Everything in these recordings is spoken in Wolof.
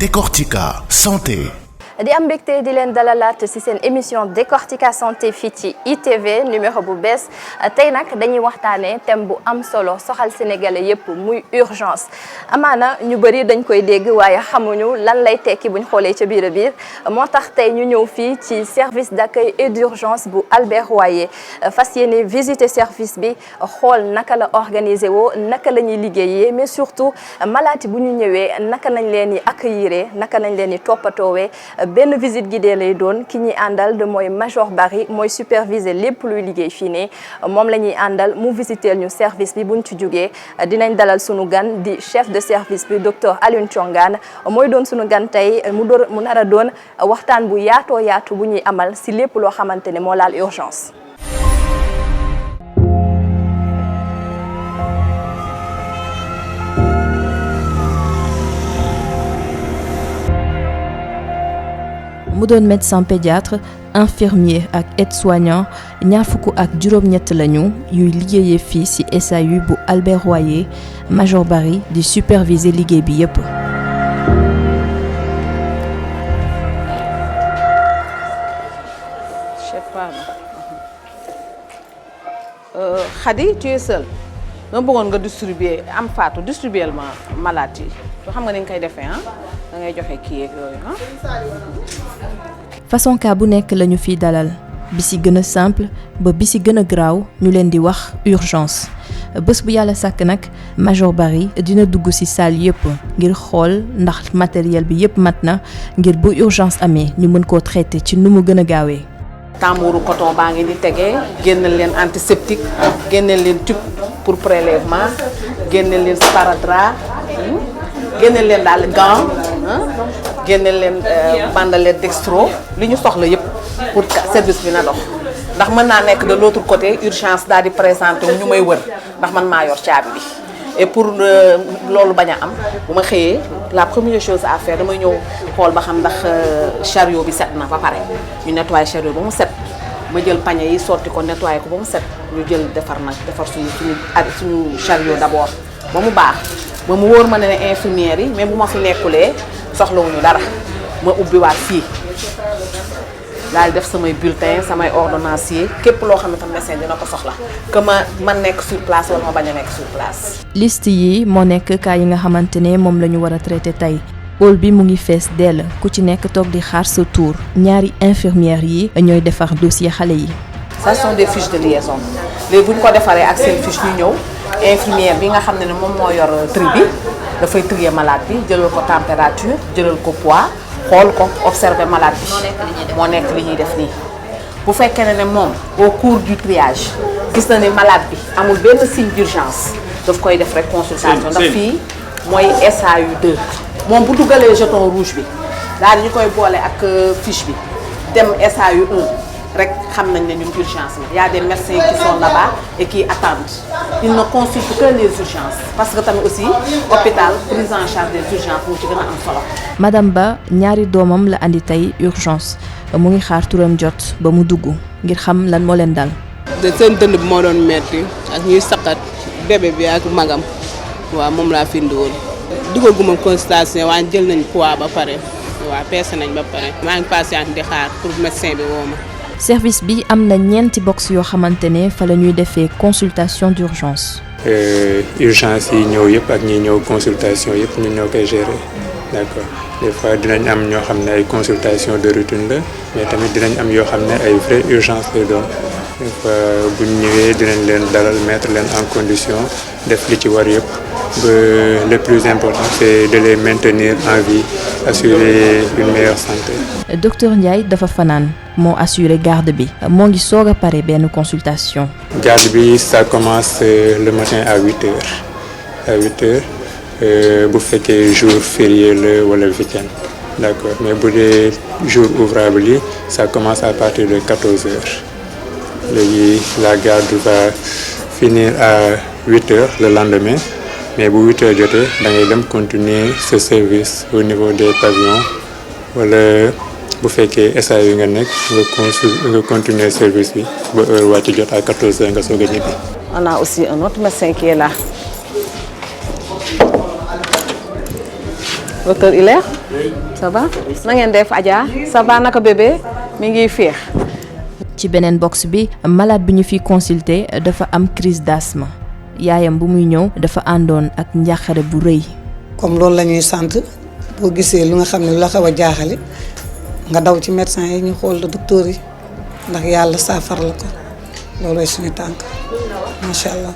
Décortica santé. di am mbégte di leen dalalaat ci seen émission Décortica santé fii ci ITV numéro bu bees tey nag dañuy waxtaanee thème bu am solo soxal sénégalais yépp muy urgence amaana ñu bëri dañ koy dégg waaye xamuñu lan lay tekki buñ xoolee ca biir a biir moo tax tey ñu ñëw fii ci service d'accueil et d'urgence bu Albert Royer fas yéene visiter service bi xool naka la organisé woo naka la ñuy liggéeyee mais surtout malade bu ñu ñëwee naka nañ leen di accueillir naka nañ leen di toppatoowee benn visite guidée lay doon ki ñuy àndal de mooy Major Barry mooy superviser lépp luy liggéey fii nii moom la ñuy àndal mu visiter ñu service bi buñ ci jógee dinañ dalal sunu gan di chef de service bi docteur Alioune Thiongane mooy doon sunu gan tey mu nar a doon waxtaan bu yaatoo yaatu bu ñuy amal si lépp loo xamante ne moo laal urgence. mu doon médecin pédiatre infirmier ak aide-soignant ñaar fukk ak juróom-ñett lañu yuy liggéeyee fii ci SAU bu Albert Royer Major Barry di superviser liggéey bi yépp. Khady, tu es seule. dama bëggoon nga distribuer am faatu distribuer ma malade yi yoo xam nga ni nga koy defee da ngay joxe kii yeeg yooyu façon cas bu nekk lañu fiy dalal bi ci gën a simple ba bi ci gën a graaw ñu leen di wax urgence bés bu yàlla sàkk nag Major Barry dina dugg ci salle yépp ngir xool ndax matériel bi yépp mat na ngir bu urgence amee ñu mën koo traiter ci nu mu gën a gaawee. tambouru coton baa ngi di tegee génneel leen antiseptique génneel leen tube pour prélèvement génneel leen sparadrap génneel leen daal gant génneel leen bandelette dextro li ñu soxla yépp pour service bi na dox ndax mën naa nekk de l'autre côté urgence daal di présenté wu ñu may wër ndax man maa yor caabi bi et pour loolu bañ a am bu ma xëyee la première chose à faire damay ñëw xool ba xam ndax chariot bi set na ba pare ñu nettoyer chariot ba mu set ma jël pañe yi sotti ko nettoyer ko ba mu set ñu jël defar suñu chariot d'abord ba mu baax ba mu wóor ma ne infirmière yi même bu ma fi nekkulee soxlawuñu dara ma ubbiwaat fii daal def samay bulletin samay ordonnancier képp loo xam ne tam médecin dina ko soxla que man nekk sur place wala ma bañ a nekk sur place. liste yi moo nekk cas yi nga xamante ne moom la ñu war a traité tey hall bi mu ngi fees dell ku ci nekk toog di xaar sa tour ñaari infirmières yi ñooy defar dossier xale yi. ça sont des fiches de liaison léegi bu ñu ko defaree ak seen fiche ñu ñëw infirmière bi nga xam ne moom moo yor tri bi dafay trier malade bi jëlal ko température jëlal ko poids. xool ko observer malade bi moo nekk li ñuy def nii bu fekkee ne moom au cours du triage gis na ne malade bi amul benn signe d'urgence daf koy def rek consultation ndax fii mooy SAU 2 moom bu dugalee jeton rouge bi daal ñu koy boole ak fiche bi dem SAU 1 rek xam nañ ne ñun urgence la y a des médecins qui sont là-bas et qui attendent ils ne consultent que les urgences parce que tamit aussi hôpital prise en charge des urgences mu ci gën a am solo. madame Ba ñaari doomam la andi tey urgence mu ngi xaar turam jot ba mu dugg ngir xam lan moo leen dal. de seen dënd bi moo doon metti ak ñuy saqat bébé bi ak magam waaw moom laa fi indi woon. duggaguma consultation waaye jël nañ poids ba pare waaw peese nañ ba pare maa ngi patiente di xaar pour médecin bi woo ma. service bi am na ñeenti box yoo xamante ne fa la ñuy defee consultation d'urgence. urgence yi ñëw yëpp ak ñi ñëw consultation yëpp ñun ñoo koy gérer d'accord des fois dinañ am ñoo xam ne ay consultation de routine la mais tamit dinañ am yoo xam ne ay vraie urgence lay doon des fois bu ñu ñëwee dinañ leen dalal mettre leen en condition def li ci war yëpp ba le plus important c'est de les maintenir en vie assurer une meilleure santé. docteur Ndiaye dafa fanaan moo assuré garde bi moo ngi soog a pare benn consultation. garde bi ça commence le matin à 8h bu fekkee jour férié la wala week-end d'accord mais bu dee jour ouvrable yi ça commence à partir de 14h léegi la garde va finir à 8h le lendemain mais bu 8h jotee da ngay dem continuer ce service au niveau des pavillons wala. bu fekkee SAU nga nekk nga continuer service bi ba heure wàcc jot à 14h nga soog a ñibbi. On a aussi un autre médecin qui est là. docteur Hilaire ça va na ngeen def Adja ça va naka bébé mi ngi féex. ci beneen box bi malade bi ñu fi consulter dafa am crise d'asthme yaayam bu muy ñëw dafa àndoon ak njàqare bu rëy. comme loolu la ñuy sant boo gisee lu nga xam ne lu la xaw a jaaxale nga daw ci médecin yi ñu xool la docteur yi ndax yàlla saafara la ko loolooy suñu tànk macha allah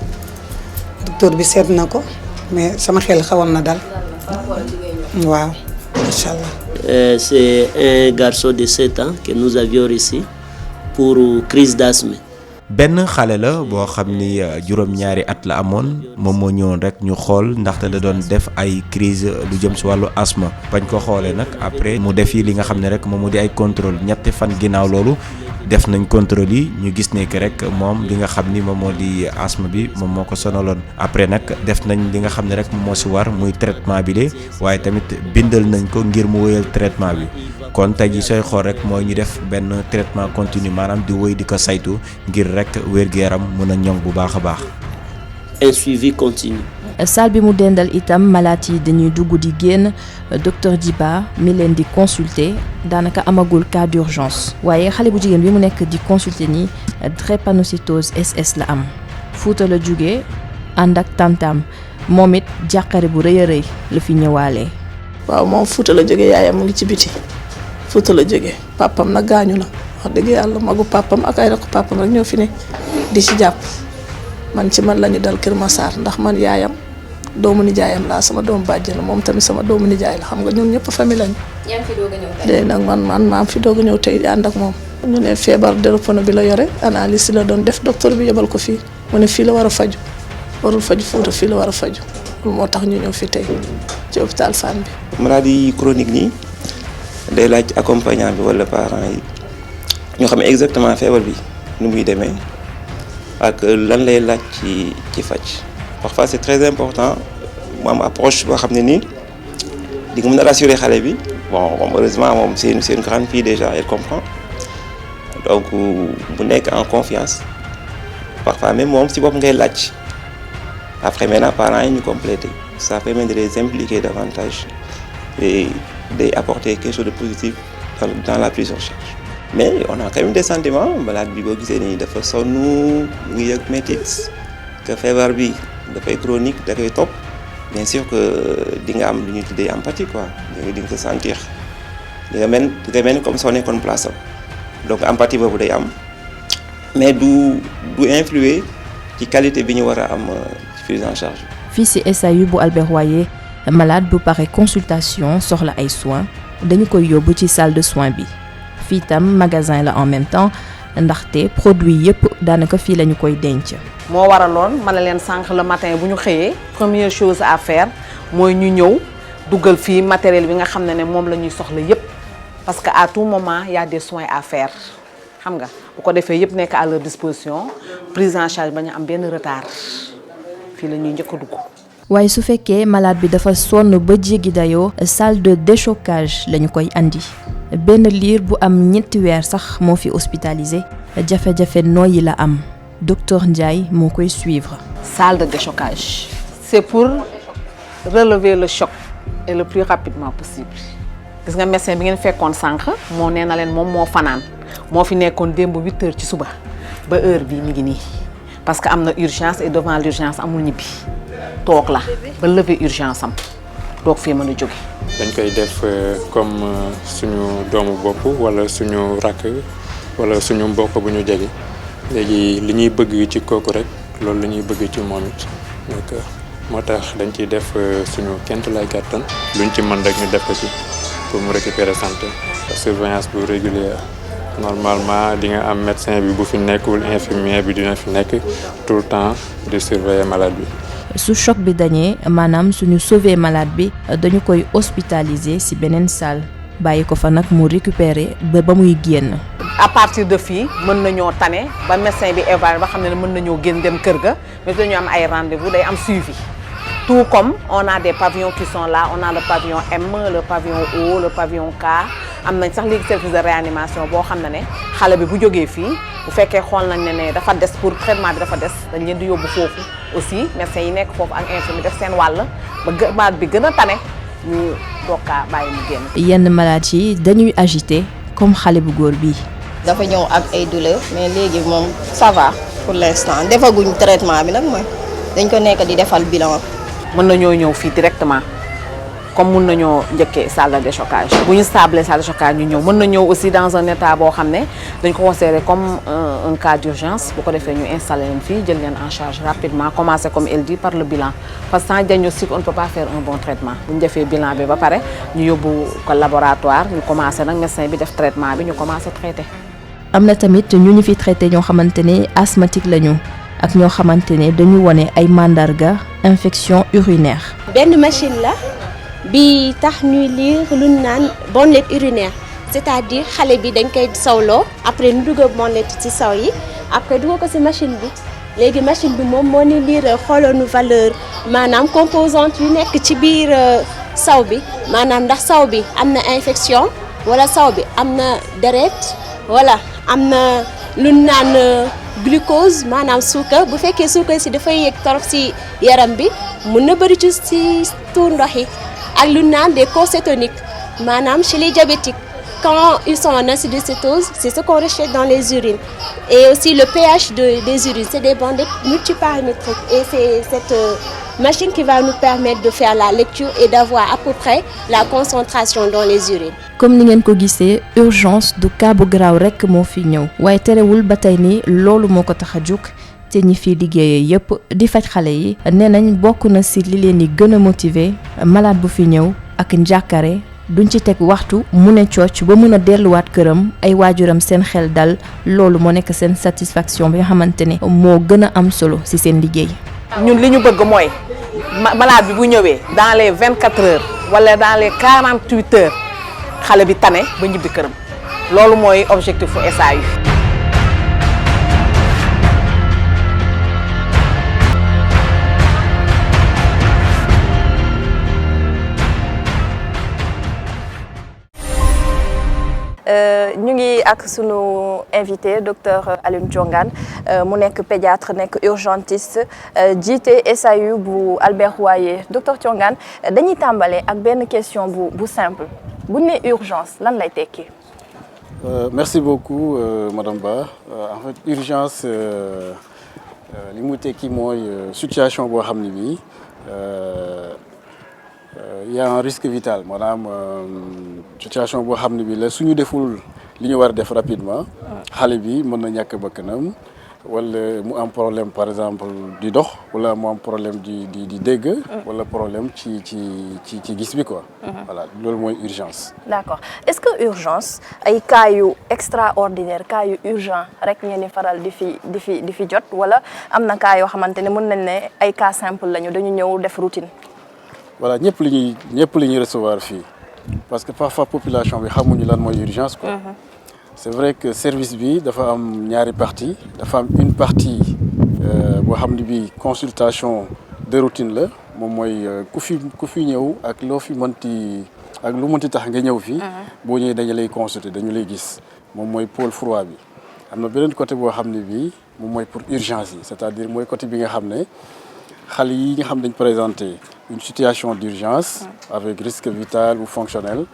docteur bi seet na ko mais sama xel xawoon na dal waaw macha allah. C'est un garçon de 7 ans que nous avions ici pour crise d'asthme. benn xale la boo xam ni juróom-ñaari at la amoon moom moo ñëwoon rek ñu xool ndaxte la doon def ay crise lu jëm si wàllu asthme bañ ko xoolee nag après mu def yi li nga xam ne rek moom moo di ay contrôle ñetti fan ginnaaw loolu def nañ contrôle yi ñu gis ne que rek moom li nga xam ni moom moo di asthme bi moom moo ko sonaloon après nag def nañ li nga xam ne rek moo si war muy traitement bi de waaye tamit bindal nañ ko ngir mu wéyal traitement bi kon tey ji sooy xool rek mooy ñu def benn traitement continu maanaam di wéy di ko saytu ngir rek wér-gu-yaram mën a ñoŋ bu baax a baax. Un suivi continu. salle bi mu dendal itam malade yi dañuy dugg di génn docteur Djiba mi leen di consulter daanaka amagul cas d'urgence waaye xale bu jigéen bi mu nekk di consulter nii drépanocytose SS la am Fuuta la jóge ànd ak tantam moom it jàqare bu rëy a rëy la fi ñëwaalee. waaw moom Fuuta la jóge yaayam mu ngi ci biti Fuuta la jóge papam nag gaañu na wax dëgg yàlla magu papam ak ay rakku papam rek ñoo fi ne di ci jàpp man ci man lañu dal Kër Massar ndax man yaayam doomu nijaayam laa sama doomu bàjjen la moom tamit sama doomu nijaay la xam nga ñun ñëpp famille lañu. yaa ngi fi doog a ñëw tey nag man maa fi doog a ñëw tey ànd ak moom. ñu ne feebar dérapano bi la yore analyse la doon def docteur bi yebal ko fii mu ne fii la war a faju warul faju Fuuta fii la war a faju moo tax ñu ñëw fi tey ci hôpital Fann bi. maladie chronique nii day laaj accompagnant bi wala parents yi ñoo xam exactement feebar bi nu muy demee ak lan lay laaj ci faj. parfois c'est très important mu am approche boo xam ne nii di nga mën a rassurer xale bi bon heureusement moom c'est une grande fille déjà elle comprend donc bu nekk en confiance parfois même moom si bopp ngay laaj après maintenant parents yi ñu compléter ça permet de les impliquer davantage et d'apporter quelque chose de positif dans la prise en charge. mais on a quand même des sentiments malade bi boo gisee nii dafa sonn mu ngi yëg métit que feebar bi dafay chronique da koy topp bien sûr que di nga am lu ñuy tuddee empathie quoi di nga ko sentir di nga mel comme soo nekkoon place am donc empathie boobu day am mais du influer ci qualité bi ñu war a am ci prise en charge. fii ci SAU bu Albert Royer malade bu pare consultation soxla ay soins dañu koy yóbbu ci salle de soins bi fii tam magasin la en même temps ndaxte produit yëpp daanaka fii la ñu koy denc. moo waraloon ma ne leen sànq le matin bu ñu xëyee première chose à faire mooy ñu ñëw duggal fii matériel bi nga xam ne moom la ñuy soxla yëpp parce que à tout moment il y a des soins à faire xam nga bu ko defee yëpp nekk à leur disposition prise en charge ba ñu am benn retard fii la ñuy njëkk a dugg. waaye su fekkee malade bi dafa sonn ba jéggi dayoo salle de déchocage la ñu koy andi benn liir bu am ñetti weer sax moo fi hospitalisé jafe-jafe nooyi la am. Docteur Ndiaye moo koy suivre. salle de déchocage. c'est pour relever le choc et le plus rapidement possible. gis nga médecin bi ngeen fekkoon sànq moo nee na leen moom moo fanaan moo fi nekkoon démb 8 heures ci suba ba heure bii mi ngi nii parce que am na urgence et devant l'urgence amul ñibbi toog la ba lever urgence am toog fii mën a jóge. dañ koy def comme suñu doomu bopp wala suñu rakk wala suñu mbokk bu ñu jege. léegi li ñuy bëgg ci kooku rek loolu la ñuy bëgg ci moom it donc moo tax dañ ciy def suñu kent lay kàttan luñ ci mën rek ñu def ko ci pour mu récupérer santé. surveillance bu régulière normalement di nga am médecin bi bu fi nekkul infirmier bi dina fi nekk tout le temps di surveiller malade bi. su choc bi dañee maanaam suñu sauver malade bi dañu koy hospitaliser ci beneen salle bàyyi ko fa nag mu récupérer ba muy génn. à partir de fii mën nañoo tane ba médecin bi évalué ba xam ne mën nañoo génn dem kër ga mais dañu am ay rendez-vous day am suivi tout comme on a des pavillons qui sont là on a le pavillon M le pavillon O le pavillon K am nañ sax léegi service de réanimation boo xam ne xale bi bu jógee fii bu fekkee xool nañ ne dafa des pour traitement bi dafa des dañ leen di yóbbu foofu aussi médecins yi nekk foofu ak infirmier def seen wàll ba malade bi gën a tane ñu doog kaa bàyyi mu génn. yenn malades yi dañuy agité comme xale bu góor bii. dafa ñëw ak ay douleur mais léegi moom ça va pour l'instant defaguñ traitement bi nag mooy dañ ko nekk di defal bilan. mën nañoo ñëw fii directement comme mën nañoo njëkkee salle de déchocage bu ñu stable salle de déchocage ñu ñëw mën na ñëw aussi dans un état boo xam ne dañ ko considéré comme un cas d'urgence bu ko defee ñu installé leen fii jël leen en charge rapidement commencer comme elle dit par le bilan parce que sans diagnostic on ne peut pas faire un bon traitement bu ñu defee bilan bi ba pare ñu yóbbu ko laboratoire ñu commencé nag médecin bi def traitement bi ñu commencé traité. am na tamit ñu fi traité ñoo xamante ne asthmatique lañu ak ñoo xamante ne dañu wone ay mandarga infection urinaire. benn machine la bi tax ñuy lire lu ñu naan bonnette urinaire c'est-à-dire xale bi dañ koy sawloo après ñu dugal bonnette ci saw yi après dugal ko ci machine bi léegi machine bi moom moo ni lire xooloonu valeur maanaam composante yu nekk ci biir saw bi maanaam ndax saw bi am na infection wala saw bi am na deret wala am na lu ñu naan glucose maanaam suukar bu fekkee suukar si dafay yéeg torop si yaram bi mun na bëri ci tuur ndox yi ak lu naan des cocétoniques maanaam chez les diabétiques quand ils sont en acidocétose c'est ce qu'on recherche dans les urines et aussi le pH des urines c'est des bandettes multiparamétriques et c'est cette machine qui va nous permettre de faire la lecture et d'avoir à peu près la concentration dans les urines. comme ni ngeen ko gisee urgence du cas bu garaaw rekk moo fi ñëw waaye terewul ba tey ni loolu moo ko tax a jóg te ñi fi liggéeyee yépp di faj xale yi nee nañ bokk na ci li leen di gën a motiver malade bu fi ñëw ak njàkkare duñ ci teg waxtu mu ne cooc ba mën a delluwaat këram ay waajuram seen xel dal loolu moo nekk seen satisfaction bi nga xamante ne moo gën a am solo ci seen liggéey. ñun li ñu bëgg mooy malade bi bu ñëwee dans les 24 heures wala dans les 48 heures xale bi tane ba ñibbi këram loolu mooy objectif fu SAU. ñu ngi ak sunu invité docteur Alioune Thiongane mu nekk pédiatre nekk urgentiste jiite SAU bu Albert Royer docteur Thiongane dañuy tàmbale ak benn question bu simple bu ñu nee urgence lan lay tekki. Merci beaucoup madame Ba en fait urgence li mu tekki mooy situation boo xam ne bii y a un risque vital maanaam situation boo xam ne bii la suñu deful li ñu war a def rapidement xale bi mën na ñàkk bakkanam wala mu am problème par exemple di dox wala mu am problème di dégg wala problème ci gis bi quoi. Voilà loolu mooy urgence. D'accord est-ce que urgence ay cas yu extraordinaire cas yu urgent rek ngeen di faral di fi jot wala am na cas yoo xamante ne mën nañ ne ay cas simple lañu dañu ñëw def routine. Voilà ñëpp li ñuy recevoir fii parce que parfois population bi xamuñu lan mooy urgence quoi. C'est vrai que service bi dafa am ñaari partie dafa am une partie boo xam ne bii consultation de routine la moom mooy ku fi ñëw ak loo fi mënti ak lu mënti tax nga ñëw fii. boo ñëwee dañu lay consulter dañu lay gis moom mooy pôle froid bi. am na beneen côté boo xam ne bii moom mooy pour urgence yi c'est-à-dire mooy côté bi nga xam ne xale yi nga xam dañ présenter une situation d'urgence avec risque vital ou fonctionnel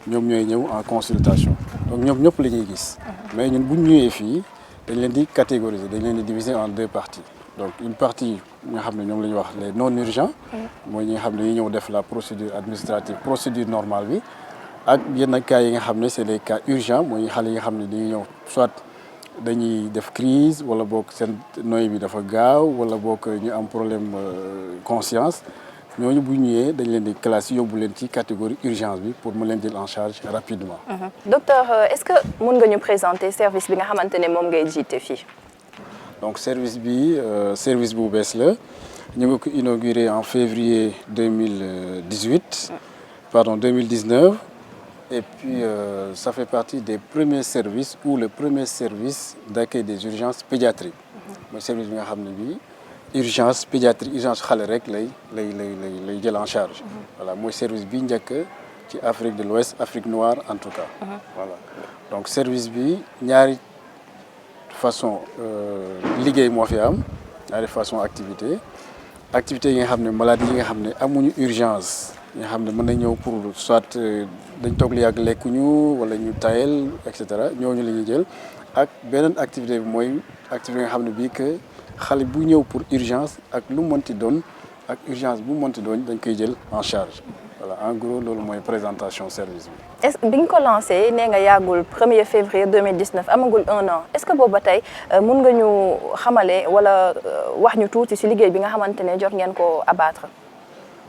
ñoom ñooy ñëw en consultation donc ñoom ñëpp la ñuy gis mais ñun bu ñu ñëwee fii dañ leen di catégoriser dañ leen di diviser en deux parties donc une partie nga xam ne ñoom la ñuy wax les non urgents mooy ñi nga xam ne dañuy ñëw def la procédure administrative procédure normale bi ak yenn cas yi nga xam ne c'est des cas urgents mooy xale yi nga xam ne dañuy ñëw soit dañuy def crise wala boog seen noyyi bi dafa gaaw wala boog ñu am problème conscience ñooñu bu ñëwee dañ leen di classe yóbbu leen ci catégorie urgence bi pour mu leen jël en charge rapidement. Docteur est-ce que mën nga ñu présenter service bi nga xamante ne moom ngay jiite fii. donc service bi service bu bees la ñu ngi ko inauguré en février 2019 et puis ça fait partie des premiers services ou le premier service d'accueil des urgences pédiatriques mooy service bi nga xam ne bii. urgence pédiatrie urgence xale rek lay jël en charge. Voilà mooy service bi njëkk ci Afrique de l'Ouest Afrique noire en tout cas. Voilà donc service bi ñaari façon liggéey moo fi am ñaari façon activité yi nga xam ne maladies yi nga xam ne amuñu urgence nga xam ne mën na ñëw pour soit dañ toog li yàgg lekkuñu wala ñu tayel et cetera ñooñu la ñuy jël ak beneen activité bi mooy activité nga xam ne bii que xale bu ñëw pour urgence ak lu mënti doon ak urgence bu mënti doon dañ koy jël en charge voilà en gros loolu mooy présentation service bi. est-ce que bi nga ko lancé nee nga yàggul 1er février 2019 amagul 1 an est-ce que boobu ba tey mun nga ñu xamale wala wax ñu tuuti ci liggéey bi nga xamante ne jot ngeen ko abattre.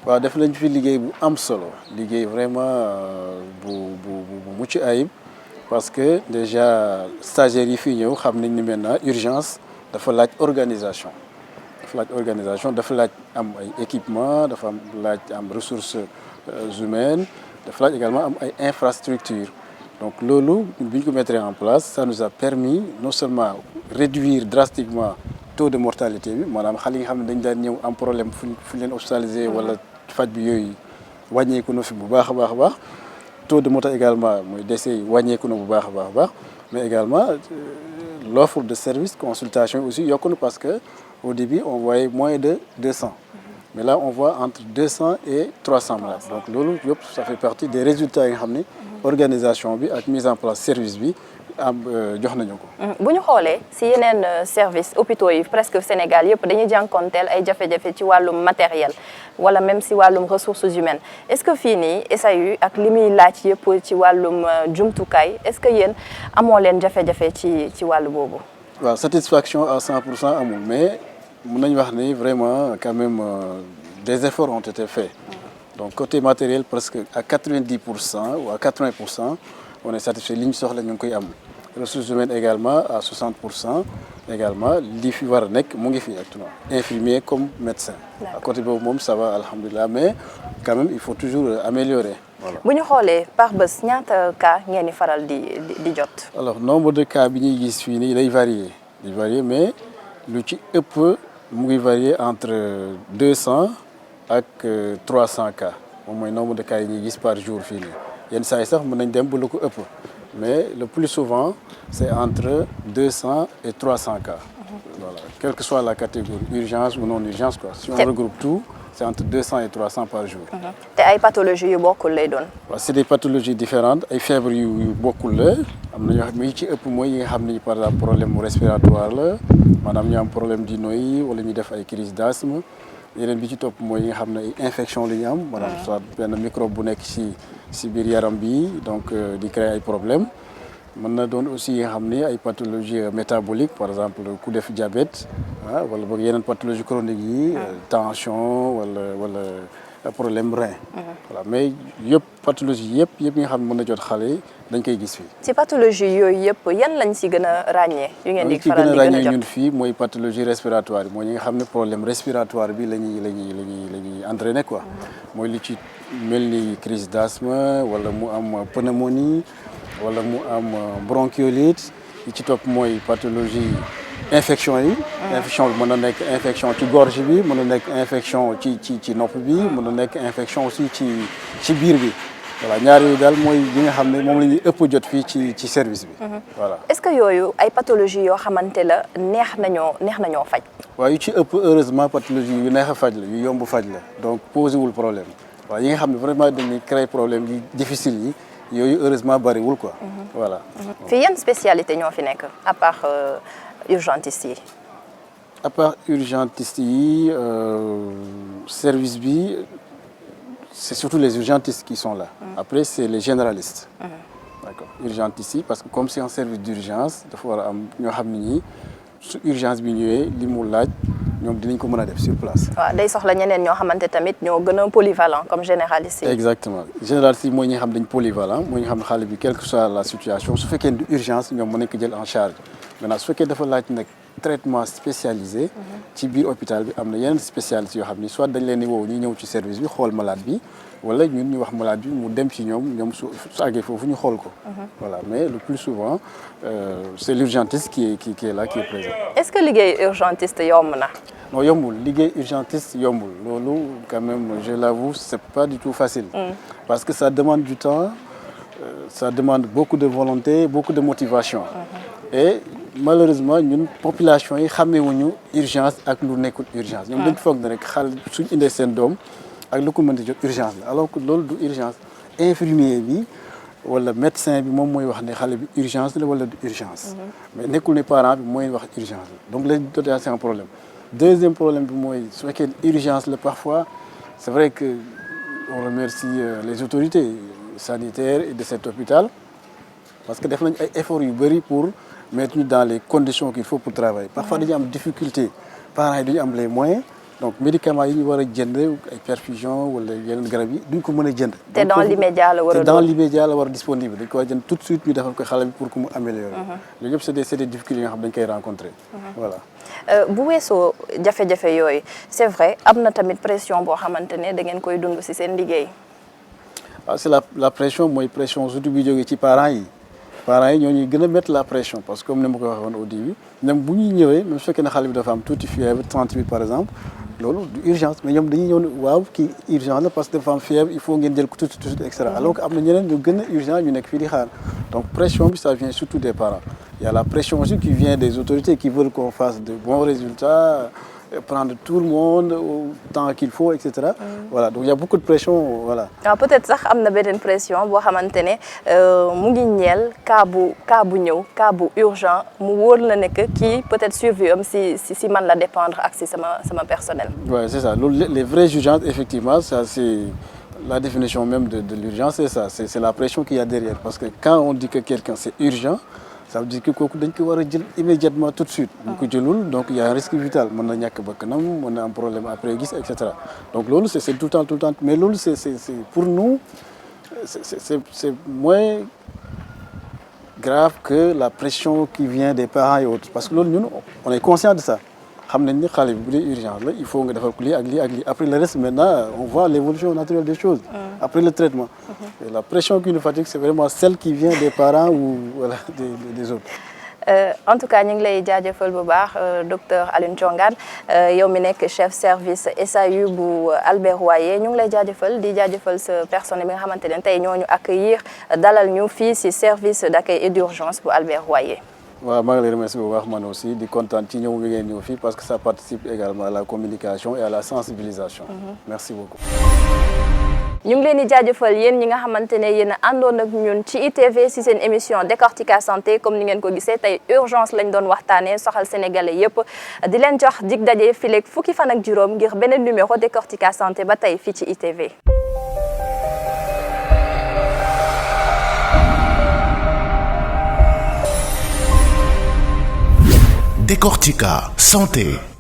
waaw def nañ fi liggéey bu am solo liggéey vraiment bu mucc ayib parce que déjà stagiaires yi fii ñëw xam nañ ni maintenant urgence dafa laaj organisation. dafa laaj am ay équipement dafa laaj am ressources humaines dafa laaj également am ay infrastructures donc loolu bi ñu ko mettre en place ça nous a permis non seulement réduire drastiquement taux de mortalité bi maanaam xale yi nga xam ne dañ daan ñëw am problème fu ñu leen hospitalisé wala faj bi yooyu wàññeeku na fi bu baax a baax taux de mortalité également mooy décès yi wàññeeku na bu baax a baax mais également l'offre de service consultation aussi yokku na parce que au début on voyait moins de 200 mais là on voit entre 200 et 300 malades donc loolu yëpp ça fait partie des résultats yi nga xam ne organisation bi ak mise en place service bi am jox nañu ko. bu ñu xoolee ci yeneen service hôpitaux yi presque Sénégal yëpp dañuy jànkonteel ay jafe-jafe ci wàllum matériel wala même ci wàllum ressources humaines est-ce que fii nii SAU ak li muy laaj yëpp ci wàllum jumtukaay est-ce que yéen amoo leen jafe-jafe ci wàllu boobu. waaw satisfaction à 100% amul mais mën nañu wax ni vraiment quand même des efforts ont été faits donc côté matériel presque à 90% ou à 80% on est satisfait li ñu soxla ñu ngi koy am ressources humaines également à 60% également li fi war a nekk mu ngi fi actuellement infirmier comme médecin à côté boobu moom ça va alhamdulilah mais quand même il faut toujours améliorer voilà. bu ñu xoolee par bés ñaata cas ngeen di faral di jot. alors nombre de cas bi ñuy gis fii nii day varier mais lu ci ëpp mu ngi varier entre 200 ak 300 cas moom mooy nombre de cas yi ñuy gis par jour fii nii yenn saa yi sax mën nañ dem ba lu ko ëpp mais le plus souvent c'est entre 200 et 300 cas voilà quelle que soit la catégorie urgence ou non urgence quoi si on regroupe tout c'est entre 200 et 300 par jour. te ay pathologies yu bokkul lay doon. waaw c'est des pathologies différentes ay feebar yu bokkul la am na yoo xam ne yi ci ëpp mooy yi nga xam ne par exemple problème respiratoire la maanaam ñu am problème di noyyi wala ñu def ay crise d'asthme yeneen bi ci topp mooy yi nga xam ne ay infection la ñu am maanaam soit benn microbe bu nekk ci biir yaram bi donc di créer ay problèmes mën na doon aussi yi nga xam ne ay pathologies métaboliques par exemple ku def diabète ah wala boog yeneen pathologie chronique yi tension wala problème rein voilà mais yëpp pathologie yëpp yi nga xam ne mën na jot xale yi dañ koy gis fii. ci pathologie yooyu yëpp yan lañ ci gën a ràññee yu ngeen di faral di gën a jot ràññee ñun fii mooy pathologie respiratoire yi mooy ñi nga xam ne problème respiratoire bi la ñuy entraîner quoi mooy li ci mel ni crise d'asthme wala mu am pneumonie wala mu am bronchiolite li ci topp mooy pathologie infection yi. infection bi mën na nekk infection ci gorge bi mën na nekk infection ci nopp bi mën na nekk infection aussi ci biir bi. voilà ñaar yooyu daal mooy yi nga xam ne moom la ñuy ëpp jot fii ci service bi. voilà est-ce que yooyu ay pathologie yoo xamante la neex nañoo faj. waaw yu ci ëpp heureusement pathologie yu neex a faj la yu yomb faj la donc posé wul problème waaw yi nga xam ne vraiment dañuy créer problème yi difficile yi yooyu heureusement bariwul quoi. voilà. fii yan spécialité ñoo fi nekk à part urgentiste yi. à part urgentiste yi service bi. C'est surtout les urgentistes qui sont là. Après, c'est les généralistes. D'accord. Urgentistes yi parce que comme c'est un service d'urgence dafa war a am ñoo xam ne ñi su urgence bi ñëwee li mu laaj ñoom dinañ ko mën a def sur place. waaw day soxla ñeneen ñoo xamante tamit ñoo gën a polyvalent comme généraliste yi. exactement généraliste yi mooy ñi nga xam dañ polyvalent mooy ñi nga xam ne xale bi quelle que soit la situation su fekkee ne urgence ñoom mën nañ ko jël en charge maintenant su fekkee dafa laaj nag traitement spécialisé. ci biir hôpital bi am na yeneen spécialistes yoo xam ni soit dañ leen di woo ñu ñëw ci service bi xool malade bi wala ñun ñu wax malade bi mu dem ci ñoom su àggee foofu ñu xool ko. voilà mais le plus souvent c'est l'urgentiste qui est là qui est présent. est-ce que liggéey urgentiste yomb na. non yombul liggéey urgentiste yombul loolu quand même je l'avoue c'est pas du tout facile. parce que ça demande du temps ça demande beaucoup de volonté beaucoup de motivation. et malheureusement ñun population yi xàmmewuñu urgence ak lu nekkul urgence. ñoom dañ foog ne rek xale suñ indee seen doom ak lu ko mën di jot urgence la alors que loolu du urgence infirmier bi wala médecin bi moom mooy wax ne xale bi urgence la wala du urgence. mais nekkul ne parent bi mooy wax urgence la donc léegi déjà c'est un problème. Deuxième problème bi mooy su fekkee urgence la parfois c'est vrai que on remercie les autorités sanitaires et de cet hôpital parce que def nañ ay efforts yu bëri pour mettre ñu dans les conditions qu'il faut pour travailler. Parfois dañu am difficulté parents yi duñu am les moyens. donc médicaments yi ñu war a jënd ay perfusion wala yeneen garab yi duñ ko mën a jënd. te dans l'immédiat la war a te dans l'immédiat la war a disponible dañ ko war a jënd tout de suite ñu defal ko xale bi pour que mu améliorer. loolu yëpp c'est des difficultés yoo xam dañ koy rencontrer. voilà. bu weesoo jafe-jafe yooyu c'est vrai am na tamit pression boo xamante ne da ngeen koy dund ci seen liggéey. waaw c'est la pression mooy pression surtout bi jógee ci parents yi. parents yi ñoo ñuy gën a mettre la pression parce que comme ni ma ko waxee woon au début même bu ñuy ñëwee même su fekkee ne xale bi dafa am tuuti fièvre 38 par exemple loolu du urgence mais ñoom dañuy ñëw ne waaw kii urgence la parce que dafa am fièvre il faut ngeen jël ko tout de suite et cetera alors que am na ñeneen ñu gën a urgent ñu nekk fii di xaar donc pression bi ça vient surtout des parents il y a la pression aussi qui vient des autorités qui veulent qu'on fasse de bons résultats prendre tout le monde au temps qu'il faut et cetera. voilà donc il y a beaucoup de pression voilà. waaw peut-être sax am na beneen pression boo xamante ne mu ngi ñeel cas bu ñëw cas bu urgent mu wóor la ne que kii peut-être survie am si man la dépendre ak si sama personnel. ouais c'est ça loolu les vraies urgences effectivement ça c'est la définition même de l'urgence c'est ça c'est la pression qu'il y a derrière parce que quand on dit que quelqu'un c'est urgent. ça veut dire que kooku dañ ko war a jël immédiatement tout de suite. bu ko jëlul donc il y a un risque vital mën na ñàkk bakkanam mën na am problème après gis et cetera donc loolu c'est tout le temps mais loolu c'est pour nous c'est moins grave que la pression qui vient des parents et autres parce que loolu ñun on est conscient de ça xam nañ ni xale bi bu dee urgence la il faut nga defal ko lii ak lii ak lii après le reste maintenant on voit l'évolution naturelle des choses. après le traitement. Et la pression qui nous fatigue c'est vraiment celle qui vient des parents ou voilà des autres. En tout cas ñu ngi lay jaajëfal bu baax docteur Alioune Thiongane yow mi nekk chef service SAU bu Albert Royer ñu ngi lay jaajëfal di jaajëfal sa personnel bi nga xamante ne tey ñoo ñu accueillir dalal ñu fii ci service d'accueil et d'urgence bu Albert Royer. waaw maa ngi lay remercier bu baax man aussi di kontaan ci ñëw bi ngeen ñëw fii parce que ça participe également à la communication et à la sensibilisation. Merci beaucoup. ñu ngi leen di jaajëfal yéen ñi nga xamante ne yéen a àndoon ak ñun ci ITV ci seen émission Décortica Santé comme ni ngeen ko gisee tey urgence lañ doon waxtaanee soxal sénégalais yépp di leen jox dig daje fileeg fukki fan ak juróom ngir beneen numéro Décortica Santé ba tey fii ci ITV. Décortica Santé.